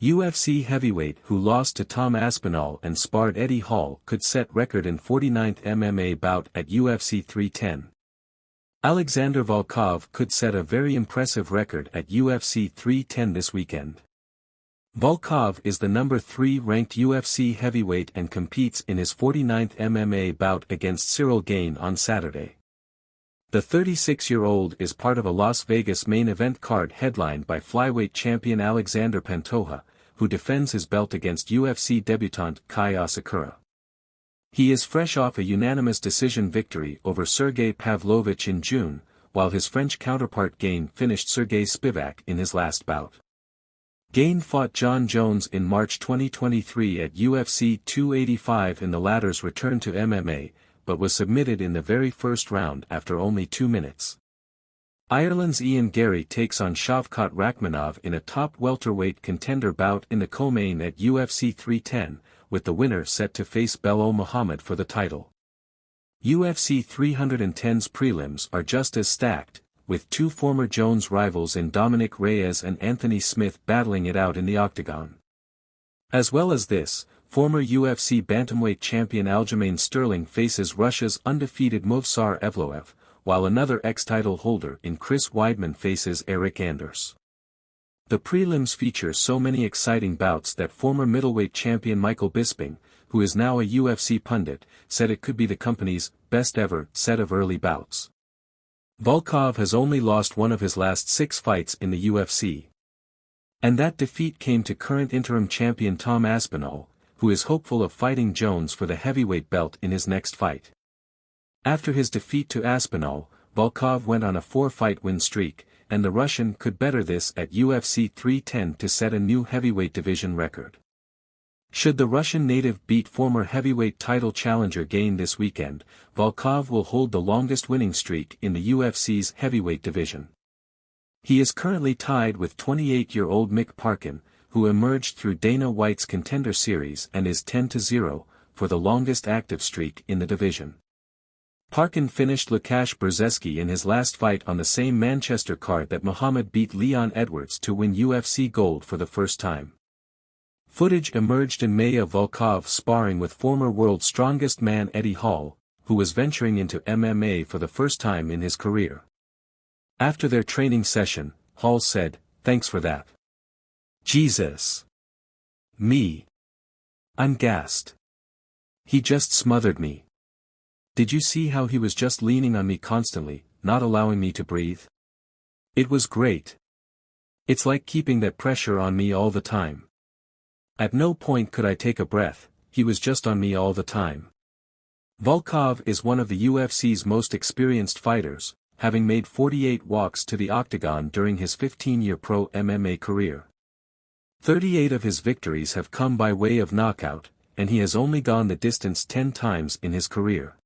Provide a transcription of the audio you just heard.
UFC heavyweight who lost to Tom Aspinall and sparred Eddie Hall could set record in 49th MMA bout at UFC 310. Alexander Volkov could set a very impressive record at UFC 310 this weekend. Volkov is the number 3 ranked UFC heavyweight and competes in his 49th MMA bout against Cyril Gane on Saturday. The 36-year-old is part of a Las Vegas main event card headlined by flyweight champion Alexander Pantoja, who defends his belt against UFC debutant Kai Asakura. He is fresh off a unanimous decision victory over Sergey Pavlovich in June, while his French counterpart Gane finished Sergey Spivak in his last bout. Gane fought John Jones in March 2023 at UFC 285 in the latter's return to MMA, but was submitted in the very first round after only 2 minutes. Ireland's Ian Gary takes on Shavkat Rakhmonov in a top welterweight contender bout in the co-main at UFC 310, with the winner set to face Belal Muhammad for the title. UFC 310's prelims are just as stacked, with 2 former Jones rivals in Dominic Reyes and Anthony Smith battling it out in the octagon. As well as this, former UFC bantamweight champion Aljamain Sterling faces Russia's undefeated Movsar Evloev, while another ex-title holder in Chris Weidman faces Eric Anders. The prelims feature so many exciting bouts that former middleweight champion Michael Bisping, who is now a UFC pundit, said it could be the company's best ever set of early bouts. Volkov has only lost one of his last 6 fights in the UFC. And that defeat came to current interim champion Tom Aspinall, who is hopeful of fighting Jones for the heavyweight belt in his next fight. After his defeat to Aspinall, Volkov went on a 4-fight win streak, and the Russian could better this at UFC 310 to set a new heavyweight division record. Should the Russian native beat former heavyweight title challenger Gane this weekend, Volkov will hold the longest winning streak in the UFC's heavyweight division. He is currently tied with 28-year-old Mick Parkin, who emerged through Dana White's Contender Series and is 10-0, for the longest active streak in the division. Parkin finished Łukasz Brzeski in his last fight on the same Manchester card that Muhammad beat Leon Edwards to win UFC gold for the first time. Footage emerged in May of Volkov sparring with former world's strongest man Eddie Hall, who was venturing into MMA for the first time in his career. After their training session, Hall said, "Thanks for that. Jesus. Me. I'm gassed. He just smothered me. Did you see how he was just leaning on me constantly, not allowing me to breathe? It was great. It's like keeping that pressure on me all the time. At no point could I take a breath, he was just on me all the time." Volkov is one of the UFC's most experienced fighters, having made 48 walks to the octagon during his 15-year pro MMA career. 38 of his victories have come by way of knockout, and he has only gone the distance 10 times in his career.